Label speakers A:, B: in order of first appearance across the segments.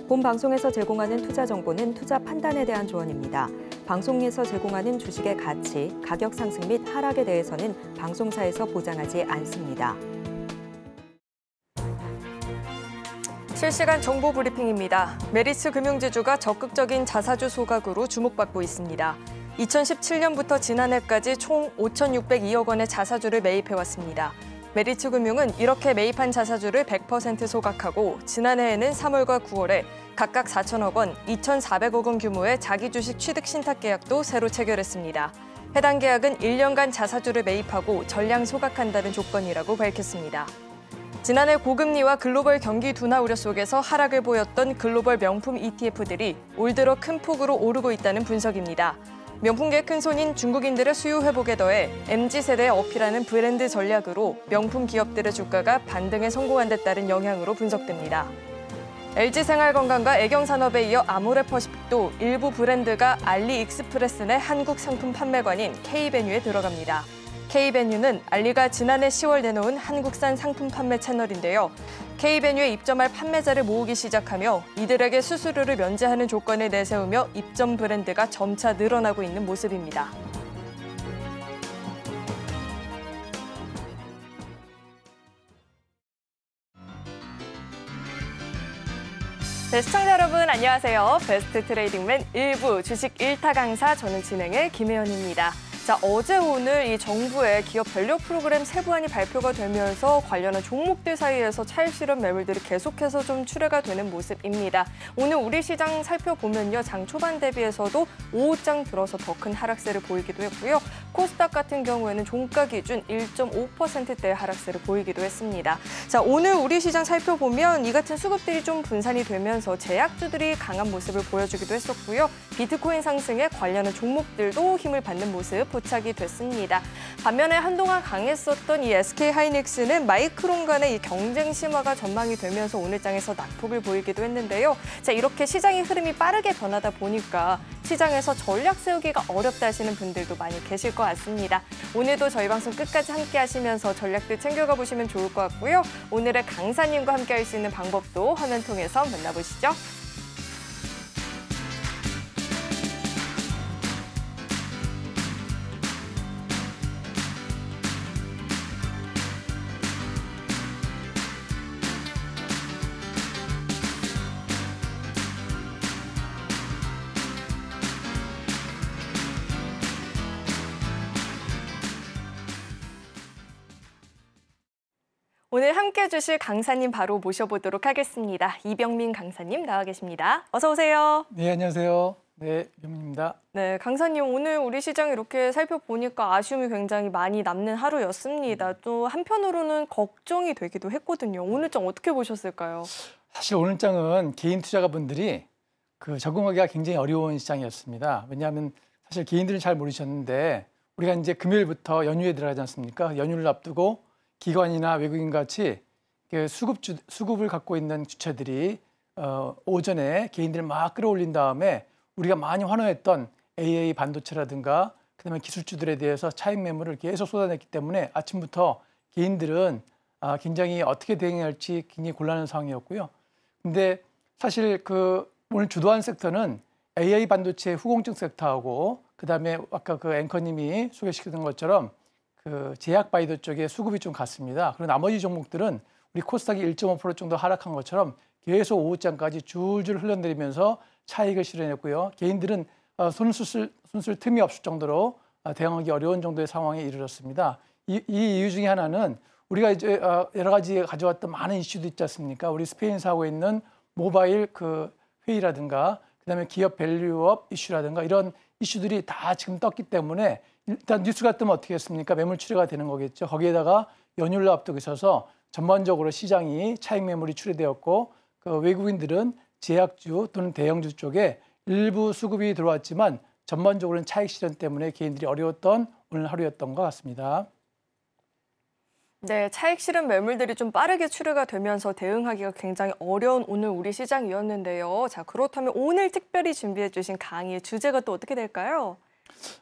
A: 본 방송에서 제공하는 투자 정보는 투자 판단에 대한 조언입니다. 방송에서 제공하는 주식의 가치, 가격 상승 및 하락에 대해서는 방송사에서 보장하지 않습니다.
B: 실시간 정보 브리핑입니다. 메리츠 금융지주가 적극적인 자사주 소각으로 주목받고 있습니다. 2017년부터 지난해까지 총 5,602억 원의 자사주를 매입해왔습니다. 메리츠금융은 이렇게 매입한 자사주를 100% 소각하고 지난해에는 3월과 9월에 각각 4천억 원, 2,400억 원 규모의 자기 주식 취득 신탁 계약도 새로 체결했습니다. 해당 계약은 1년간 자사주를 매입하고 전량 소각한다는 조건이라고 밝혔습니다. 지난해 고금리와 글로벌 경기 둔화 우려 속에서 하락을 보였던 글로벌 명품 ETF들이 올 들어 큰 폭으로 오르고 있다는 분석입니다. 명품계 큰손인 중국인들의 수요 회복에 더해 MZ세대에 어필하는 브랜드 전략으로 명품 기업들의 주가가 반등에 성공한 데 따른 영향으로 분석됩니다. LG생활건강과 애경산업에 이어 아모레퍼시픽도 일부 브랜드가 알리익스프레스 내 한국 상품 판매관인 K베뉴에 들어갑니다. K베뉴는 알리가 지난해 10월 내놓은 한국산 상품 판매 채널인데요. K베뉴에 입점할 판매자를 모으기 시작하며 이들에게 수수료를 면제하는 조건을 내세우며 입점 브랜드가 점차 늘어나고 있는 모습입니다. 네, 시청자 여러분 안녕하세요. 베스트 트레이딩맨 1부 주식 1타 강사 저는 진행의 김혜연입니다. 자, 어제 오늘 이 정부의 기업 밸류 프로그램 세부안이 발표가 되면서 관련한 종목들 사이에서 차익 실현 매물들이 계속해서 좀 출회가 되는 모습입니다. 오늘 우리 시장 살펴보면요. 장 초반 대비해서도 오후장 들어서 더 큰 하락세를 보이기도 했고요. 코스닥 같은 경우에는 종가 기준 1.5%대의 하락세를 보이기도 했습니다. 자, 오늘 우리 시장 살펴보면 이 같은 수급들이 좀 분산이 되면서 제약주들이 강한 모습을 보여주기도 했었고요. 비트코인 상승에 관련한 종목들도 힘을 받는 모습 포착이 됐습니다. 반면에 한동안 강했었던 이 SK하이닉스는 마이크론 간의 이 경쟁 심화가 전망이 되면서 오늘 장에서 낙폭을 보이기도 했는데요. 자, 이렇게 시장의 흐름이 빠르게 변하다 보니까 시장에서 전략 세우기가 어렵다 하시는 분들도 많이 계실 것 같습니다. 오늘도 저희 방송 끝까지 함께 하시면서 전략들 챙겨가 보시면 좋을 것 같고요. 오늘의 강사님과 함께 할 수 있는 방법도 화면 통해서 만나보시죠. 오늘 함께 해주실 강사님 바로 모셔보도록 하겠습니다. 이병민 강사님 나와 계십니다. 어서 오세요.
C: 네, 안녕하세요. 네, 이병민입니다.
B: 네, 강사님 오늘 우리 시장 이렇게 살펴보니까 아쉬움이 굉장히 많이 남는 하루였습니다. 또 한편으로는 걱정이 되기도 했거든요. 오늘 장 어떻게 보셨을까요?
C: 사실 오늘 장은 개인 투자가분들이 적응하기가 굉장히 어려운 시장이었습니다. 왜냐하면 사실 개인들은 잘 모르셨는데 우리가 이제 금요일부터 연휴에 들어가지 않습니까? 연휴를 앞두고 기관이나 외국인 같이 수급을 갖고 있는 주체들이 오전에 개인들을 막 끌어올린 다음에 우리가 많이 환호했던 AA 반도체라든가 그다음에 기술주들에 대해서 차익 매물을 계속 쏟아냈기 때문에 아침부터 개인들은 굉장히 어떻게 대응할지 굉장히 곤란한 상황이었고요. 근데 사실 오늘 주도한 섹터는 AA 반도체 후공증 섹터하고 그다음에 아까 앵커님이 소개시켰던 것처럼 제약 바이오 쪽에 수급이 좀 갔습니다. 그리고 나머지 종목들은 우리 코스닥이 1.5% 정도 하락한 것처럼 계속 오후장까지 줄줄 흘러내리면서 차익을 실현했고요. 개인들은 손쓸 틈이 없을 정도로 대응하기 어려운 정도의 상황에 이르렀습니다. 이 이유 중에 하나는 우리가 이제 여러 가지 가져왔던 많은 이슈도 있지 않습니까? 우리 스페인에서 하고 있는 모바일 회의라든가 그다음에 기업 밸류업 이슈라든가 이런 이슈들이 다 지금 떴기 때문에 일단 뉴스가 뜨면 어떻게 했습니까? 매물 출회가 되는 거겠죠. 거기에다가 연휴를 앞두고 있어서 전반적으로 시장이 차익 매물이 출회되었고 외국인들은 제약주 또는 대형주 쪽에 일부 수급이 들어왔지만 전반적으로는 차익 실현 때문에 개인들이 어려웠던 오늘 하루였던 것 같습니다.
B: 네, 차익 실현 매물들이 좀 빠르게 출회가 되면서 대응하기가 굉장히 어려운 오늘 우리 시장이었는데요. 자, 그렇다면 오늘 특별히 준비해 주신 강의의 주제가 또 어떻게 될까요?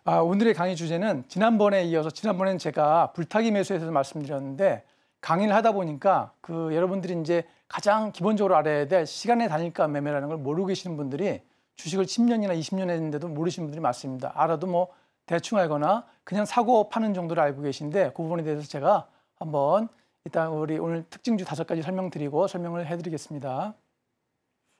C: 오늘의 강의 주제는 지난번에 이어서 지난번에는 제가 불타기 매수에 대해서 말씀드렸는데 강의를 하다 보니까 여러분들이 이제 가장 기본적으로 알아야 될 시간의 단일가 매매라는 걸 모르고 계시는 분들이 주식을 10년이나 20년 했는데도 모르시는 분들이 많습니다. 알아도 뭐 대충 알거나 그냥 사고 파는 정도로 알고 계신데 그 부분에 대해서 제가 한번 일단 우리 오늘 특징주 5가지 설명드리고 설명을 해드리겠습니다.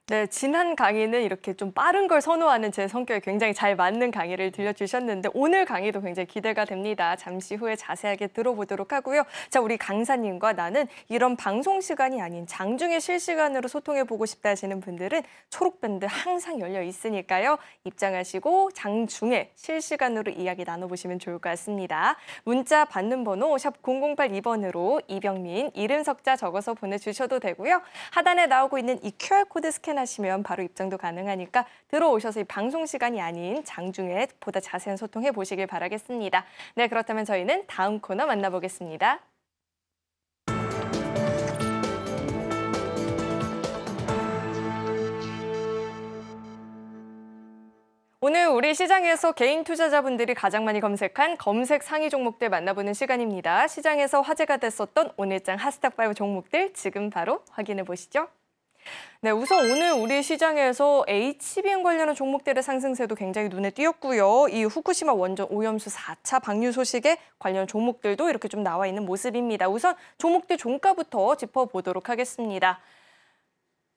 B: 네, 지난 강의는 이렇게 좀 빠른 걸 선호하는 제 성격에 굉장히 잘 맞는 강의를 들려주셨는데 오늘 강의도 굉장히 기대가 됩니다. 잠시 후에 자세하게 들어보도록 하고요. 자, 우리 강사님과 나는 이런 방송 시간이 아닌 장중에 실시간으로 소통해보고 싶다 하시는 분들은 초록밴드 항상 열려 있으니까요. 입장하시고 장중에 실시간으로 이야기 나눠보시면 좋을 것 같습니다. 문자 받는 번호 샵 0082번으로 이병민, 이름 석자 적어서 보내주셔도 되고요. 하단에 나오고 있는 이 QR코드 스캔하시면 바로 입장도 가능하니까 들어오셔서 이 방송 시간이 아닌 장중에 보다 자세한 소통해 보시길 바라겠습니다. 네, 그렇다면 저희는 다음 코너 만나보겠습니다. 오늘 우리 시장에서 개인 투자자분들이 가장 많이 검색한 검색 상위 종목들 만나보는 시간입니다. 시장에서 화제가 됐었던 오늘장 핫스탁5 종목들 지금 바로 확인해 보시죠. 네, 우선 오늘 우리 시장에서 HBM 관련한 종목들의 상승세도 굉장히 눈에 띄었고요. 이 후쿠시마 원전 오염수 4차 방류 소식에 관련 종목들도 이렇게 좀 나와 있는 모습입니다. 우선 종목들 종가부터 짚어보도록 하겠습니다.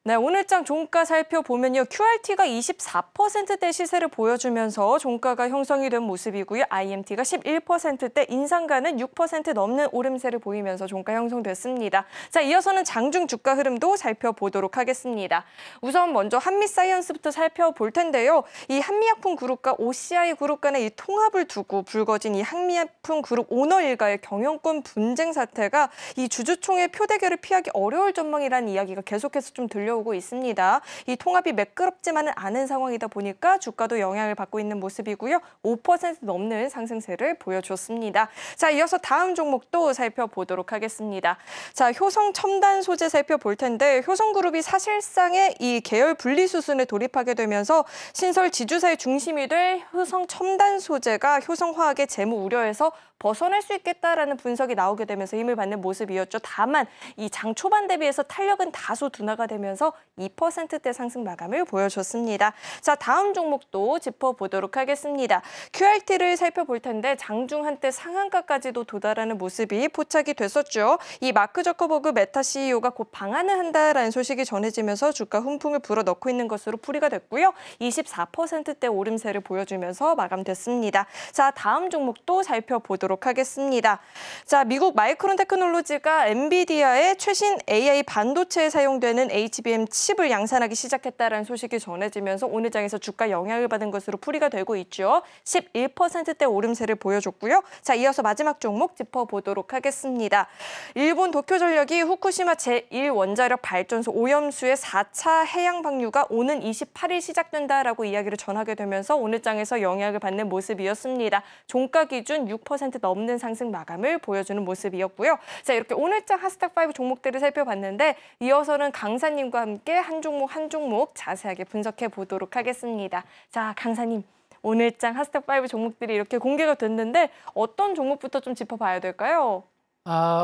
B: 네, 오늘장 종가 살펴보면요. QRT가 24%대 시세를 보여주면서 종가가 형성이 된 모습이고요. IMT가 11%대, 인상가는 6% 넘는 오름세를 보이면서 종가 형성됐습니다. 자, 이어서는 장중 주가 흐름도 살펴보도록 하겠습니다. 우선 먼저 한미사이언스부터 살펴볼 텐데요. 이 한미약품그룹과 OCI 그룹 간의 이 통합을 두고 불거진 이 한미약품그룹 오너 일가의 경영권 분쟁 사태가 이 주주총회 표대결을 피하기 어려울 전망이라는 이야기가 계속해서 좀 들려오고 있습니다. 이 통합이 매끄럽지만은 않은 상황이다 보니까 주가도 영향을 받고 있는 모습이고요. 5% 넘는 상승세를 보여줬습니다. 자, 이어서 다음 종목도 살펴보도록 하겠습니다. 자, 효성 첨단 소재 살펴볼 텐데 효성그룹이 사실상의 이 계열 분리 수순에 돌입하게 되면서 신설 지주사의 중심이 될 효성 첨단 소재가 효성화학의 재무 우려에서 벗어날 수 있겠다라는 분석이 나오게 되면서 힘을 받는 모습이었죠. 다만 이 장 초반 대비해서 탄력은 다소 둔화가 되면서 2%대 상승 마감을 보여줬습니다. 자, 다음 종목도 짚어보도록 하겠습니다. QRT를 살펴볼 텐데 장중 한때 상한가까지도 도달하는 모습이 포착이 됐었죠. 이 마크 저커버그 메타 CEO가 곧 방한을 한다라는 소식이 전해지면서 주가 훈풍을 불어넣고 있는 것으로 풀이가 됐고요. 24%대 오름세를 보여주면서 마감됐습니다. 자, 다음 종목도 살펴보도록 하겠습니다. 자, 미국 마이크론 테크놀로지가 엔비디아의 최신 AI 반도체에 사용되는 HBM 칩을 양산하기 시작했다는 소식이 전해지면서 오늘 장에서 주가 영향을 받은 것으로 풀이가 되고 있죠. 11%대 오름세를 보여줬고요. 자, 이어서 마지막 종목 짚어보도록 하겠습니다. 일본 도쿄전력이 후쿠시마 제1원자력 발전소 오염수의 4차 해양 방류가 오는 28일 시작된다라고 이야기를 전하게 되면서 오늘 장에서 영향을 받는 모습이었습니다. 종가 기준 6% 넘는 상승 마감을 보여주는 모습이었고요. 자, 이렇게 오늘장 핫스탁5 종목들을 살펴봤는데 이어서는 강사님과 함께 한 종목 한 종목 자세하게 분석해 보도록 하겠습니다. 자, 강사님, 오늘장 핫스탁5 종목들이 이렇게 공개가 됐는데 어떤 종목부터 좀 짚어봐야 될까요?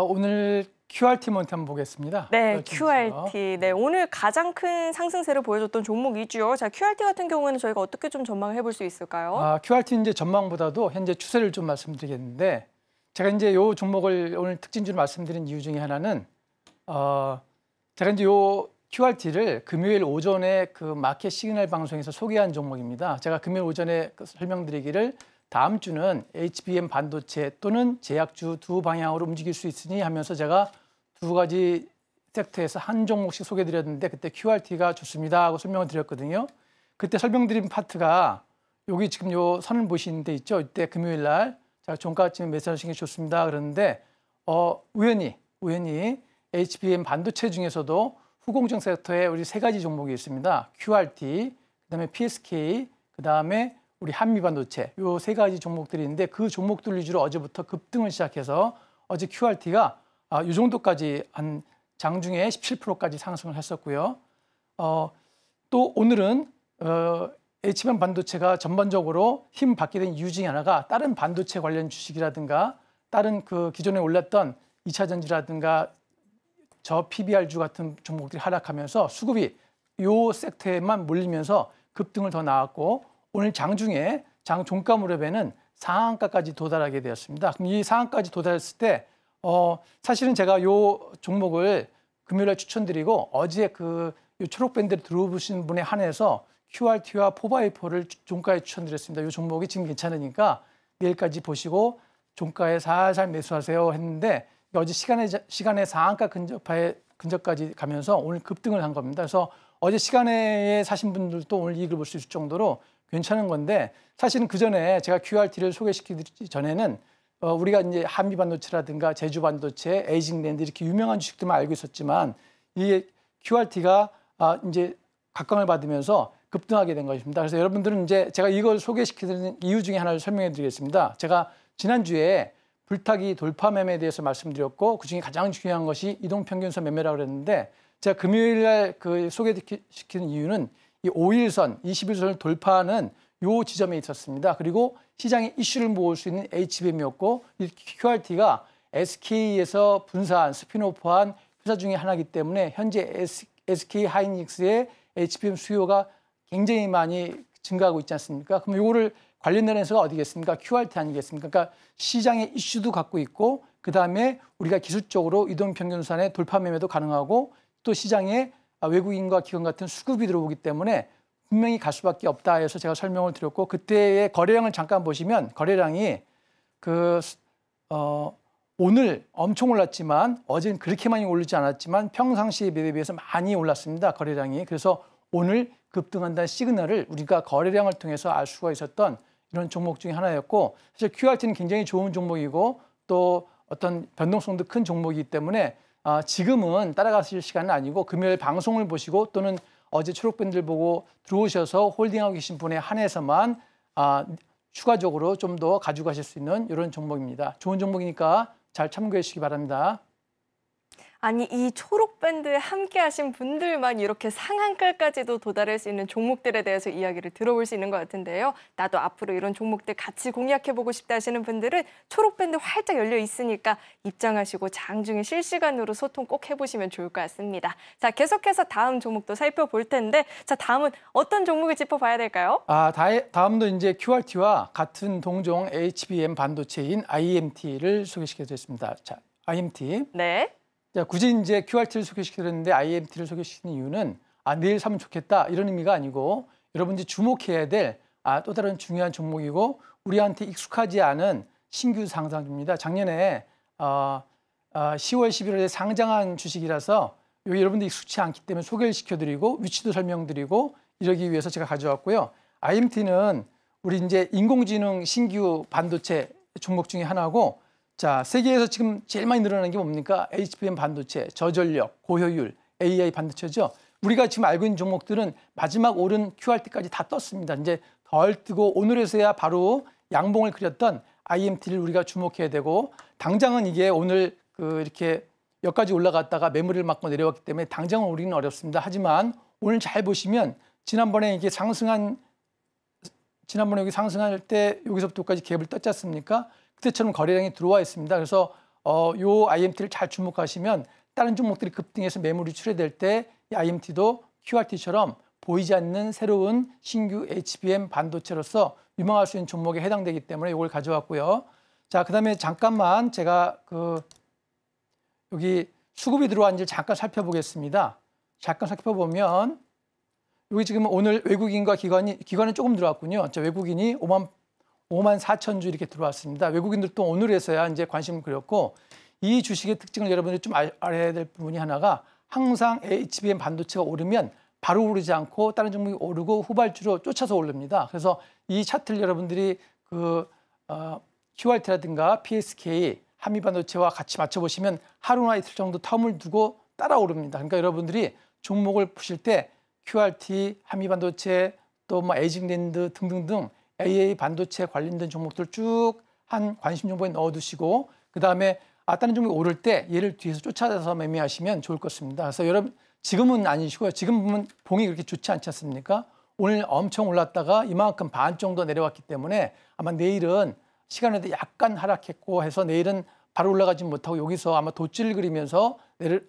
C: 오늘 QRT 먼저 한번 보겠습니다.
B: 네, QRT. 네, 오늘 가장 큰 상승세를 보여줬던 종목이죠. 자, QRT 같은 경우에는 저희가 어떻게 좀 전망을 해볼 수 있을까요?
C: QRT 이제 전망보다도 현재 추세를 좀 말씀드리겠는데 제가 이제 이 종목을 오늘 특징주로 말씀드린 이유 중에 하나는 제가 이제 요 QRT를 금요일 오전에 그 마켓 시그널 방송에서 소개한 종목입니다. 제가 금요일 오전에 설명드리기를 다음 주는 HBM 반도체 또는 제약주 두 방향으로 움직일 수 있으니 하면서 제가 두 가지 섹터에서 한 종목씩 소개드렸는데 그때 QRT가 좋습니다 하고 설명을 드렸거든요. 그때 설명드린 파트가 여기 지금 요 선을 보시는 데 있죠. 이때 금요일 날 제가 종가쯤에 매수하시는 게 좋습니다 그러는데 우연히 HBM 반도체 중에서도 후공정 섹터에 우리 세 가지 종목이 있습니다. QRT, 그다음에 PSK, 그다음에 우리 한미반도체 요 세 가지 종목들이 있는데 그 종목들 위주로 어제부터 급등을 시작해서 어제 QRT가 이 정도까지 한 장중에 17%까지 상승을 했었고요. 또 오늘은 HBM 반도체가 전반적으로 힘 받게 된 이유 중에 하나가 다른 반도체 관련 주식이라든가 다른 그 기존에 올랐던 2차 전지라든가 저 PBR주 같은 종목들이 하락하면서 수급이 요 섹터에만 몰리면서 급등을 더 나왔고 오늘 장중에 장 종가 무렵에는 상한가까지 도달하게 되었습니다. 그럼 이 상한까지 도달했을 때 사실은 제가 요 종목을 금요일에 추천드리고 어제 요 초록 밴드를 들어보신 분에 한해서 QRT와 포바이포를 종가에 추천드렸습니다. 이 종목이 지금 괜찮으니까 내일까지 보시고 종가에 살살 매수하세요 했는데 어제 시간에 상한가 근접까지 가면서 오늘 급등을 한 겁니다. 그래서 어제 시간에 사신 분들도 오늘 이익을 볼 수 있을 정도로 괜찮은 건데 사실은 그 전에 제가 QRT를 소개시키기 전에는 우리가 이제 한미반도체라든가 제주반도체, 에이징랜드 이렇게 유명한 주식들만 알고 있었지만 이 QRT가 이제 각광을 받으면서 급등하게 된 것입니다. 그래서 여러분들은 이제 제가 이걸 소개시키는 이유 중에 하나를 설명해 드리겠습니다. 제가 지난주에 불타기 돌파 매매에 대해서 말씀드렸고 그중에 가장 중요한 것이 이동평균선 매매라고 그랬는데 제가 금요일 날 소개시키는 이유는 이 5일선, 21선을 돌파하는 요 지점에 있었습니다. 그리고 시장의 이슈를 모을 수 있는 HBM이었고 이 QRT가 SK에서 분사한 스피노프한 회사 중에 하나이기 때문에 현재 SK 하이닉스의 HBM 수요가 굉장히 많이 증가하고 있지 않습니까? 그럼 이거를 관련된 회사가 어디겠습니까? QRT 아니겠습니까? 그러니까 시장의 이슈도 갖고 있고 그다음에 우리가 기술적으로 이동평균선의 돌파 매매도 가능하고 또 시장에 외국인과 기관 같은 수급이 들어오기 때문에 분명히 갈 수밖에 없다 해서 제가 설명을 드렸고 그때의 거래량을 잠깐 보시면 거래량이 오늘 엄청 올랐지만 어제는 그렇게 많이 오르지 않았지만 평상시 매매에 비해서 많이 올랐습니다. 거래량이. 그래서 오늘 급등한다는 시그널을 우리가 거래량을 통해서 알 수가 있었던 이런 종목 중에 하나였고 사실 QRT는 굉장히 좋은 종목이고 또 어떤 변동성도 큰 종목이기 때문에 지금은 따라가실 시간은 아니고 금요일 방송을 보시고 또는 어제 초록밴드를 보고 들어오셔서 홀딩하고 계신 분에 한해서만 추가적으로 좀 더 가지고 가실 수 있는 이런 종목입니다. 좋은 종목이니까 잘 참고해 주시기 바랍니다.
B: 아니 이 초록밴드에 함께 하신 분들만 이렇게 상한가까지도 도달할 수 있는 종목들에 대해서 이야기를 들어볼 수 있는 것 같은데요. 나도 앞으로 이런 종목들 같이 공략해보고 싶다 하시는 분들은 초록밴드 활짝 열려 있으니까 입장하시고 장중에 실시간으로 소통 꼭 해보시면 좋을 것 같습니다. 자, 계속해서 다음 종목도 살펴볼 텐데 자, 다음은 어떤 종목을 짚어봐야 될까요?
C: 다음도 이제 QRT와 같은 동종 HBM 반도체인 IMT를 소개시켜드렸습니다. 자, IMT.
B: 네.
C: 자, 굳이 이제 QRT를 소개시켰는데 IMT를 소개시키는 이유는 내일 사면 좋겠다 이런 의미가 아니고 여러분들이 주목해야 될 또 다른 중요한 종목이고 우리한테 익숙하지 않은 신규 상장주입니다. 작년에 10월, 11월에 상장한 주식이라서 여러분들이 익숙치 않기 때문에 소개를 시켜드리고 위치도 설명드리고 이러기 위해서 제가 가져왔고요. IMT는 우리 이제 인공지능 신규 반도체 종목 중에 하나고 자, 세계에서 지금 제일 많이 늘어나는 게 뭡니까? HBM 반도체, 저전력, 고효율, AI 반도체죠. 우리가 지금 알고 있는 종목들은 마지막 오른 QRT까지 다 떴습니다. 이제 덜 뜨고 오늘에서야 바로 양봉을 그렸던 IMT를 우리가 주목해야 되고 당장은 이게 오늘 이렇게 여기까지 올라갔다가 매물을 맞고 내려왔기 때문에 당장은 오르기는 어렵습니다. 하지만 오늘 잘 보시면 지난번에 여기 상승할 때 여기서부터까지 갭을 떴지 않습니까? 그때처럼 거래량이 들어와 있습니다. 그래서 요 IMT를 잘 주목하시면 다른 종목들이 급등해서 매물이 출회될 때 이 IMT도 QRT처럼 보이지 않는 새로운 신규 HBM 반도체로서 유망할 수 있는 종목에 해당되기 때문에 이걸 가져왔고요. 자, 그다음에 잠깐만 제가 여기 수급이 들어왔는지 잠깐 살펴보겠습니다. 잠깐 살펴보면 여기 지금 오늘 외국인과 기관은 조금 들어왔군요. 외국인이 5만 4천 주 이렇게 들어왔습니다. 외국인들도 오늘에서야 이제 관심을 그렸고 이 주식의 특징을 여러분들이 좀 알아야 될 부분이 하나가 항상 HBM 반도체가 오르면 바로 오르지 않고 다른 종목이 오르고 후발주로 쫓아서 오릅니다. 그래서 이 차트를 여러분들이 QRT라든가 PSK, 한미반도체와 같이 맞춰보시면 하루나 이틀 정도 텀을 두고 따라 오릅니다. 그러니까 여러분들이 종목을 보실 때 QRT, 한미반도체, 또 에이징랜드 등등등 AA 반도체 관련된 종목들 쭉 한 관심 정보에 넣어두시고 그다음에 다른 종목이 오를 때 얘를 뒤에서 쫓아서 매매하시면 좋을 것 같습니다. 그래서 여러분 지금은 아니시고요. 지금 보면 봉이 그렇게 좋지 않지 않습니까? 오늘 엄청 올랐다가 이만큼 반 정도 내려왔기 때문에 아마 내일은 시간에도 약간 하락했고 해서 내일은 바로 올라가지 못하고 여기서 아마 돛질을 그리면서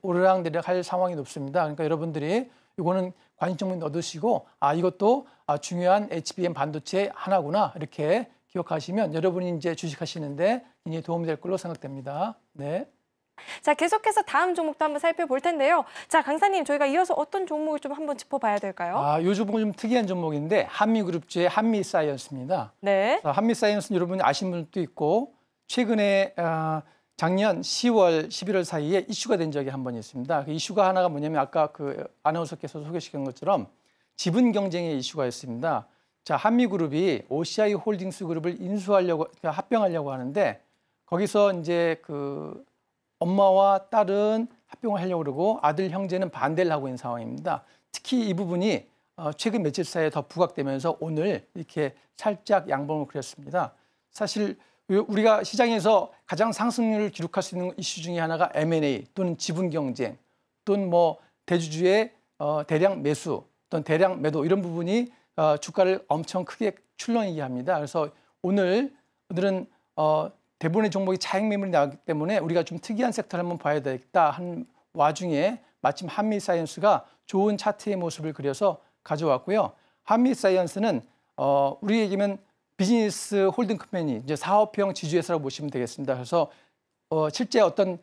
C: 오르락내리락 할 상황이 높습니다. 그러니까 여러분들이 이거는 관심을 얻으시고 이것도 중요한 HBM 반도체 하나구나 이렇게 기억하시면 여러분이 이제 주식하시는데 굉장히 도움이 될 걸로 생각됩니다. 네.
B: 자, 계속해서 다음 종목도 한번 살펴볼 텐데요. 자, 강사님, 저희가 이어서 어떤 종목을 좀 한번 짚어봐야 될까요?
C: 이 종목은 좀 특이한 종목인데 한미그룹주의 한미사이언스입니다.
B: 네.
C: 한미사이언스는 여러분이 아시는 분도 있고 최근에 작년 10월, 11월 사이에 이슈가 된 적이 한 번 있습니다. 그 이슈가 하나가 뭐냐면 아까 그 아나운서께서 소개시킨 것처럼 지분 경쟁의 이슈가 있습니다. 자, 한미그룹이 OCI 홀딩스 그룹을 인수하려고, 그러니까 합병하려고 하는데 거기서 이제 그 엄마와 딸은 합병을 하려고 그러고 아들, 형제는 반대를 하고 있는 상황입니다. 특히 이 부분이 최근 며칠 사이에 더 부각되면서 오늘 이렇게 살짝 양봉을 그렸습니다. 사실 우리가 시장에서 가장 상승률을 기록할 수 있는 이슈 중에 하나가 M&A 또는 지분 경쟁 또는 뭐 대주주의 대량 매수 또는 대량 매도 이런 부분이 주가를 엄청 크게 출렁이게 합니다. 그래서 오늘은 대부분의 종목이 차익 매물이 나왔기 때문에 우리가 좀 특이한 섹터를 한번 봐야 되겠다 한 와중에 마침 한미사이언스가 좋은 차트의 모습을 그려서 가져왔고요. 한미사이언스는 우리 얘기면 비즈니스 홀딩 컴퍼니, 이제 사업형 지주회사라고 보시면 되겠습니다. 그래서 실제 어떤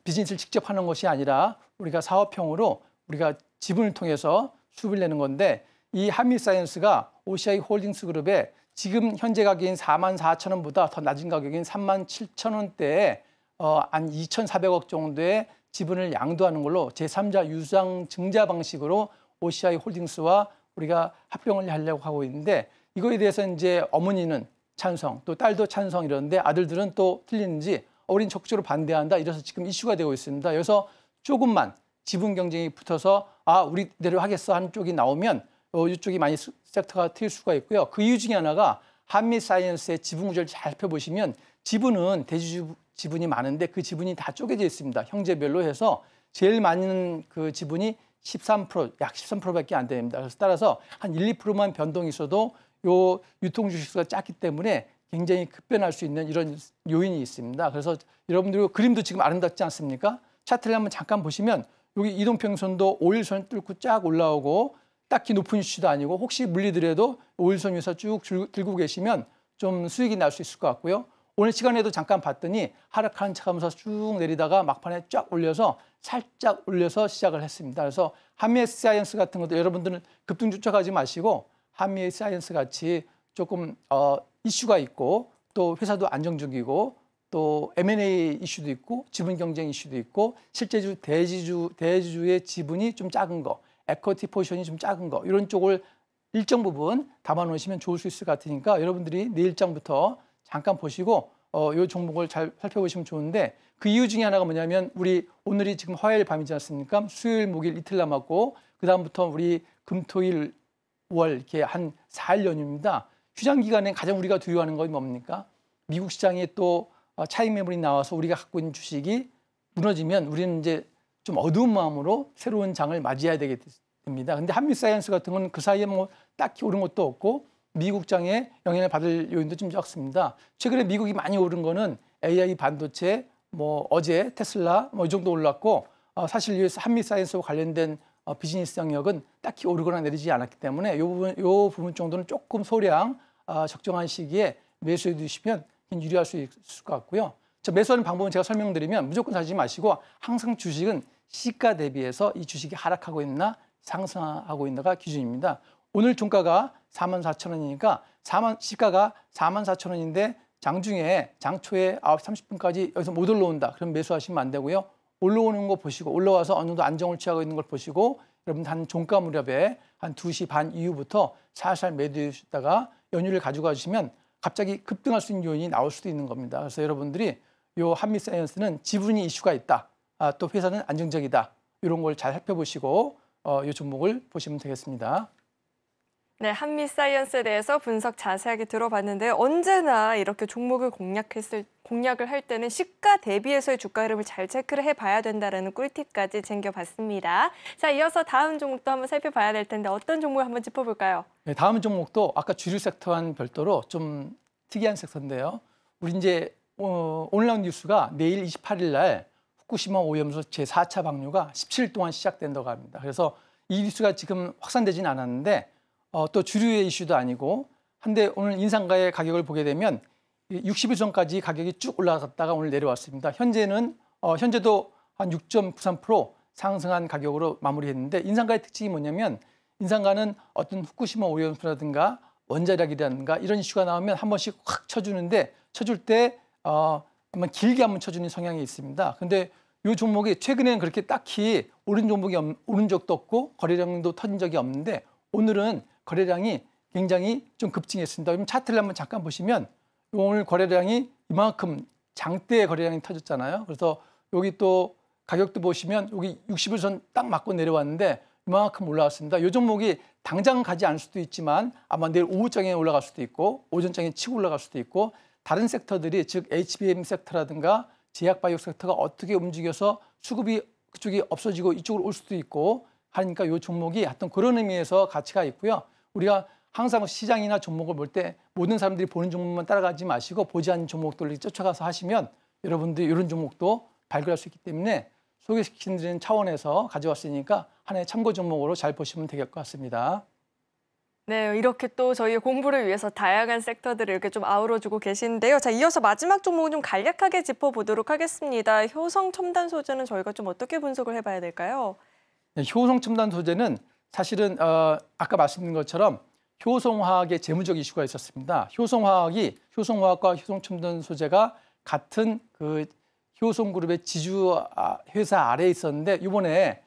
C: 비즈니스를 직접 하는 것이 아니라 우리가 사업형으로 우리가 지분을 통해서 수익을 내는 건데 이 한미사이언스가 OCI 홀딩스 그룹에 지금 현재 가격인 44,000원보다 더 낮은 가격인 37,000원대에 한 2,400억 정도의 지분을 양도하는 걸로 제3자 유상 증자 방식으로 OCI 홀딩스와 우리가 합병을 하려고 하고 있는데 이거에 대해서 이제 어머니는 찬성, 또 딸도 찬성 이러는데 아들들은 또 틀리는지 우린 적극적으로 반대한다 이래서 지금 이슈가 되고 있습니다. 그래서 조금만 지분 경쟁이 붙어서 우리대로 하겠어 하는 쪽이 나오면 이쪽이 많이 섹터가 트일 수가 있고요. 그 이유 중에 하나가 한미사이언스의 지분 구조를 잘 펴보시면 지분은 대주주 지분이 많은데 그 지분이 다 쪼개져 있습니다. 형제별로 해서 제일 많은 그 지분이 13%, 약 13%밖에 안 됩니다. 그래서 따라서 한 1, 2%만 변동이 있어도 요 유통 주식수가 작기 때문에 굉장히 급변할 수 있는 이런 요인이 있습니다. 그래서 여러분들 그림도 지금 아름답지 않습니까? 차트를 한번 잠깐 보시면 여기 이동평선도 5일선 뚫고 쫙 올라오고 딱히 높은 이슈도 아니고 혹시 물리더라도 5일선 위에서 쭉 들고 계시면 좀 수익이 날 수 있을 것 같고요. 오늘 시간에도 잠깐 봤더니 하락하는 척하면서 쭉 내리다가 막판에 쫙 올려서 살짝 올려서 시작을 했습니다. 그래서 한미사이언스 같은 것도 여러분들은 급등 쫓아가지 마시고 한미사이언스 같이 조금 이슈가 있고 또 회사도 안정적이고 또 M&A 이슈도 있고 지분 경쟁 이슈도 있고 실제주 대주주의 지분이 좀 작은 거, 에쿼티 포지션이 좀 작은 거 이런 쪽을 일정 부분 담아 놓으시면 좋을 수 있을 것 같으니까 여러분들이 내일장부터 잠깐 보시고 이 종목을 잘 살펴보시면 좋은데 그 이유 중에 하나가 뭐냐면 우리 오늘이 지금 화요일 밤이지 않습니까? 수요일, 목요일 이틀 남았고 그다음부터 우리 금, 토, 일, 월 이렇게 한 4일 연휴입니다. 휴장 기간에 가장 우리가 두려워하는 건 뭡니까? 미국 시장에 또 차익 매물이 나와서 우리가 갖고 있는 주식이 무너지면 우리는 이제 좀 어두운 마음으로 새로운 장을 맞이해야 되게 됩니다. 근데 한미사이언스 같은 건 그 사이에 뭐 딱히 오른 것도 없고 미국 장에 영향을 받을 요인도 좀 적습니다. 최근에 미국이 많이 오른 거는 AI 반도체, 뭐 어제 테슬라 뭐 이 정도 올랐고 사실 이 한미사이언스와 관련된 비즈니스 영역은 딱히 오르거나 내리지 않았기 때문에 이 부분 정도는 조금 소량 적정한 시기에 매수해 두시면 유리할 수 있을 것 같고요. 매수하는 방법은 제가 설명드리면 무조건 사지 마시고 항상 주식은 시가 대비해서 이 주식이 하락하고 있나 상승하고 있나가 기준입니다. 오늘 종가가 44,000원이니까 시가가 44,000원인데 장중에 장초에 9시 30분까지 여기서 못 올라온다. 그럼 매수하시면 안 되고요. 올라오는 거 보시고 올라와서 어느 정도 안정을 취하고 있는 걸 보시고 여러분 한 종가 무렵에 한 2시 반 이후부터 살살 매도해 주시다가 연휴를 가져가 주시면 갑자기 급등할 수 있는 요인이 나올 수도 있는 겁니다. 그래서 여러분들이 이 한미사이언스는 지분이 이슈가 있다. 또 회사는 안정적이다. 이런 걸 잘 살펴보시고 이 종목을 보시면 되겠습니다.
B: 네, 한미사이언스에 대해서 분석 자세하게 들어봤는데요. 언제나 이렇게 종목을 공략을 할 때는 시가 대비해서의 주가 흐름을 잘 체크를 해봐야 된다는 꿀팁까지 챙겨봤습니다. 자, 이어서 다음 종목도 한번 살펴봐야 될 텐데 어떤 종목을 한번 짚어볼까요?
C: 네, 다음 종목도 아까 주류 섹터와는 별도로 좀 특이한 섹터인데요. 우리 이제 오늘 나온 뉴스가 내일 28일 날 후쿠시마 오염수 제4차 방류가 17일 동안 시작된다고 합니다. 그래서 이 뉴스가 지금 확산되지는 않았는데 또 주류의 이슈도 아니고 한데 오늘 인상가의 가격을 보게 되면 60일 전까지 가격이 쭉 올라갔다가 오늘 내려왔습니다. 현재도 한 6.93% 상승한 가격으로 마무리했는데 인상가의 특징이 뭐냐면 인상가는 어떤 후쿠시마 오염수라든가 원자력이라든가 이런 이슈가 나오면 한 번씩 확 쳐주는데 쳐줄 때 한번 길게 한번 쳐주는 성향이 있습니다. 근데 이 종목이 최근에는 그렇게 딱히 오른 적도 없고 거래량도 터진 적이 없는데 오늘은 거래량이 굉장히 좀 급증했습니다. 그럼 차트를 한번 잠깐 보시면 오늘 거래량이 이만큼 장대의 거래량이 터졌잖아요. 그래서 여기 또 가격도 보시면 여기 60일선 딱 맞고 내려왔는데 이만큼 올라왔습니다. 이 종목이 당장 가지 않을 수도 있지만 아마 내일 오후장에 올라갈 수도 있고 오전장에 치고 올라갈 수도 있고 다른 섹터들이 즉 HBM 섹터라든가 제약바이오 섹터가 어떻게 움직여서 수급이 그쪽이 없어지고 이쪽으로 올 수도 있고 하니까 이 종목이 하여튼 그런 의미에서 가치가 있고요. 우리가 항상 시장이나 종목을 볼 때 모든 사람들이 보는 종목만 따라가지 마시고 보지 않는 종목들을 쫓아가서 하시면 여러분들이 이런 종목도 발견할 수 있기 때문에 소개시키는 차원에서 가져왔으니까 하나의 참고 종목으로 잘 보시면 될 것 같습니다.
B: 네, 이렇게 또 저희의 공부를 위해서 다양한 섹터들을 이렇게 좀 아우러주고 계신데요. 자, 이어서 마지막 종목은 좀 간략하게 짚어보도록 하겠습니다. 효성 첨단 소재는 저희가 좀 어떻게 분석을 해봐야 될까요?
C: 네, 효성 첨단 소재는 사실은 아까 말씀드린 것처럼 효성화학의 재무적 이슈가 있었습니다. 효성화학과 효성첨단 소재가 같은 그 효성그룹의 지주 회사 아래에 있었는데 이번에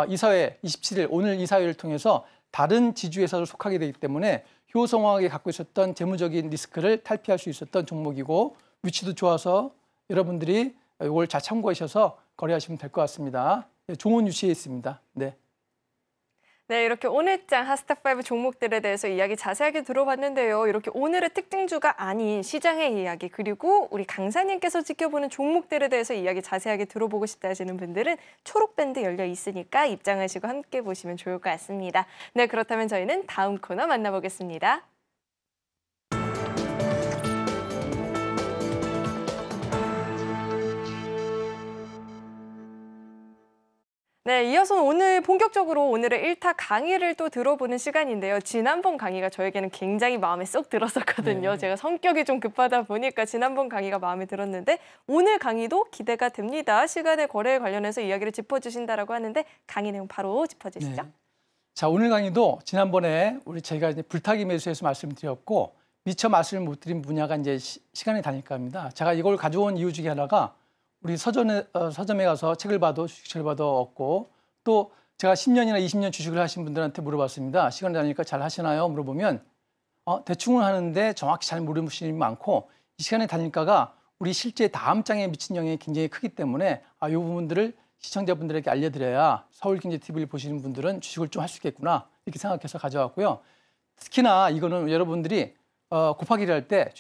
C: 이사회 27일 오늘 이사회를 통해서 다른 지주회사를 속하게 되기 때문에 효성화학이 갖고 있었던 재무적인 리스크를 탈피할 수 있었던 종목이고 위치도 좋아서 여러분들이 이걸 잘 참고하셔서 거래하시면 될 것 같습니다. 좋은 위치에 있습니다. 네.
B: 네, 이렇게 오늘장 핫스탑5 종목들에 대해서 이야기 자세하게 들어봤는데요. 이렇게 오늘의 특징주가 아닌 시장의 이야기 그리고 우리 강사님께서 지켜보는 종목들에 대해서 이야기 자세하게 들어보고 싶다 하시는 분들은 초록밴드 열려 있으니까 입장하시고 함께 보시면 좋을 것 같습니다. 네, 그렇다면 저희는 다음 코너 만나보겠습니다. 네, 이어서 오늘 본격적으로 오늘의 1타 강의를 또 들어보는 시간인데요. 지난번 강의가 저에게는 굉장히 마음에 쏙 들었었거든요.
C: 네.
B: 제가 성격이 좀 급하다 보니까 지난번 강의가 마음에 들었는데 오늘 강의도 기대가 됩니다. 시간의 거래에 관련해서 이야기를 짚어주신다라고 하는데 강의 내용 바로 짚어주시죠.
C: 네. 자, 오늘 강의도 지난번에 저희가 이제 불타기 매수에서 말씀드렸고 미처 말씀을 못 드린 분야가 이제 시간의 단일가입니다. 제가 이걸 가져온 이유 중에 하나가 우리 서점에 가서 책을 봐도 주식책을 봐도 없고 또 제가 10년이나 20년 주식을 하신 분들한테 물어봤습니다. 시간이 다니까 잘 하시나요? 물어보면 대충은 하는데 정확히 잘 모르시는 분이 많고 이 시간의 단일가가 우리 실제 다음 장에 미친 영향이 굉장히 크기 때문에 이 부분들을 시청자분들에게 알려드려야 서울경제TV를 보시는 분들은 주식을 좀 할 수 있겠구나 이렇게 생각해서 가져왔고요. 특히나 이거는 여러분들이 곱하기를 할 때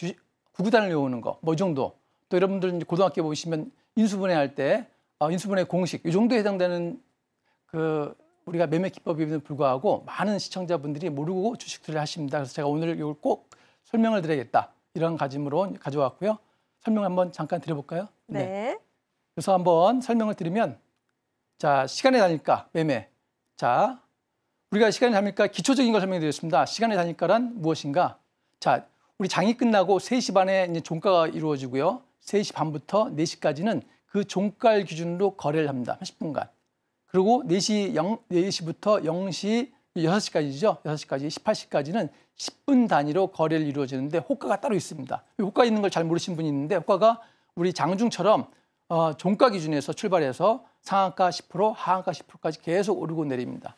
C: 구구단을 외우는 거 뭐 이 정도 또 여러분들 고등학교 보시면 인수분해 할 때 인수분해 공식 이 정도에 해당되는 우리가 매매 기법임에도 불구하고 많은 시청자분들이 모르고 주식들을 하십니다. 그래서 제가 오늘 이걸 꼭 설명을 드려야겠다 이런 가짐으로 가져왔고요. 설명 한번 잠깐 드려볼까요?
B: 네.
C: 그래서 한번 설명을 드리면 자 시간의 단일가 매매 자 우리가 시간의 단일가 기초적인 걸 설명드렸습니다. 시간의 단일가란 무엇인가? 자 우리 장이 끝나고 3시 반에 이제 종가가 이루어지고요. 3시 반부터 4시까지는 그 종가를 기준으로 거래를 합니다. 30분간. 그리고 4시부터 0시, 6시까지죠. 6시까지, 18시까지는 10분 단위로 거래를 이루어지는데 호가가 따로 있습니다. 호가 있는 걸 잘 모르시는 분이 있는데 호가가 우리 장중처럼 종가 기준에서 출발해서 상한가 10%, 하한가 10%까지 계속 오르고 내립니다.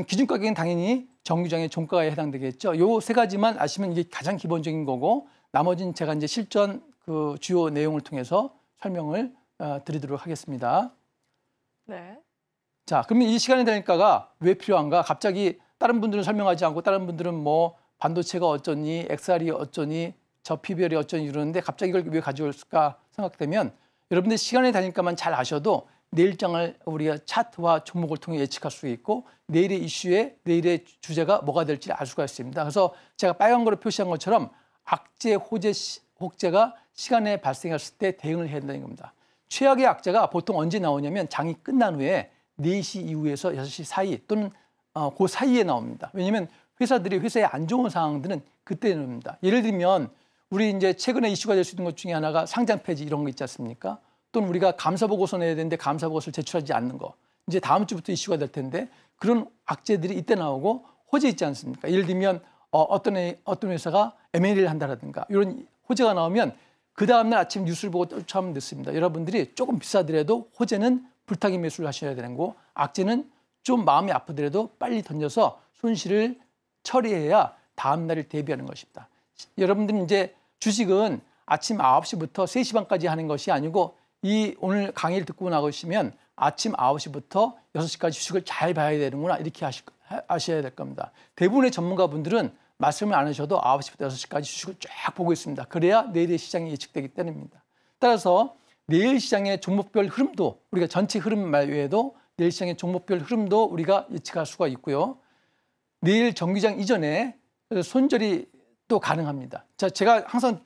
C: 기준 가격은 당연히 정규장의 종가에 해당되겠죠. 요 세 가지만 아시면 이게 가장 기본적인 거고 나머지는 제가 이제 실전 주요 내용을 통해서 설명을 드리도록 하겠습니다.
B: 네.
C: 자, 그러면 이 시간의 단일가가 왜 필요한가? 갑자기 다른 분들은 설명하지 않고 다른 분들은 뭐 반도체가 어쩌니, XR이 어쩌니, 저 PBR이 어쩌니 이러는데 갑자기 이걸 왜 가져올까 생각되면 여러분들 시간의 단일가만 잘 아셔도 내일장을 우리가 차트와 종목을 통해 예측할 수 있고 내일의 이슈에 내일의 주제가 뭐가 될지 알 수가 있습니다. 그래서 제가 빨간 거로 표시한 것처럼 악재, 호재가 시간에 발생했을 때 대응을 해야 된다는 겁니다. 최악의 악재가 보통 언제 나오냐면 장이 끝난 후에 4시 이후에서 6시 사이 또는 그 사이에 나옵니다. 왜냐하면 회사들이 회사에 안 좋은 상황들은 그때 나옵니다. 예를 들면 우리 이제 최근에 이슈가 될 수 있는 것 중에 하나가 상장 폐지 이런 거 있지 않습니까? 또는 우리가 감사 보고서 내야 되는데 감사 보고서를 제출하지 않는 거. 이제 다음 주부터 이슈가 될 텐데 그런 악재들이 이때 나오고 호재 있지 않습니까? 예를 들면 어떤 회사가 M&A를 한다라든가 이런 호재가 나오면 그 다음날 아침 뉴스를 보고 쫓아오면 됐습니다. 여러분들이 조금 비싸더라도 호재는 불타기 매수를 하셔야 되는 거고 악재는 좀 마음이 아프더라도 빨리 던져서 손실을 처리해야 다음 날을 대비하는 것입니다. 여러분들은 이제 주식은 아침 9시부터 3시 반까지 하는 것이 아니고 이 오늘 강의를 듣고 나가시면 아침 9시부터 6시까지 주식을 잘 봐야 되는구나 이렇게 아셔야 될 겁니다. 대부분의 전문가분들은 말씀을 안 하셔도 9시부터 6시까지 주식을 쫙 보고 있습니다. 그래야 내일의 시장이 예측되기 때문입니다. 따라서 내일 시장의 종목별 흐름도 우리가 전체 흐름 말 외에도 내일 시장의 종목별 흐름도 우리가 예측할 수가 있고요. 내일 정기장 이전에 손절이 또 가능합니다. 자, 제가 항상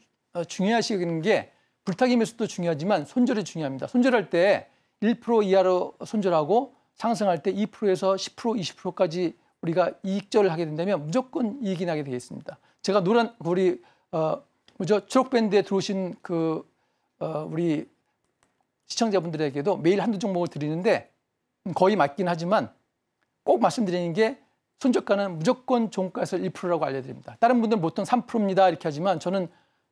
C: 중요하시는 게 불타기 매수도 중요하지만 손절이 중요합니다. 손절할 때 1% 이하로 손절하고 상승할 때 2%에서 10%, 20%까지 우리가 이익절을 하게 된다면 무조건 이익이 나게 되겠습니다. 제가 노란 우리 초록밴드에 들어오신 우리 시청자분들에게도 매일 한두 종목을 드리는데 거의 맞긴 하지만 꼭 말씀드리는 게 손절가는 무조건 종가에서 1%라고 알려드립니다. 다른 분들은 보통 3%입니다 이렇게 하지만 저는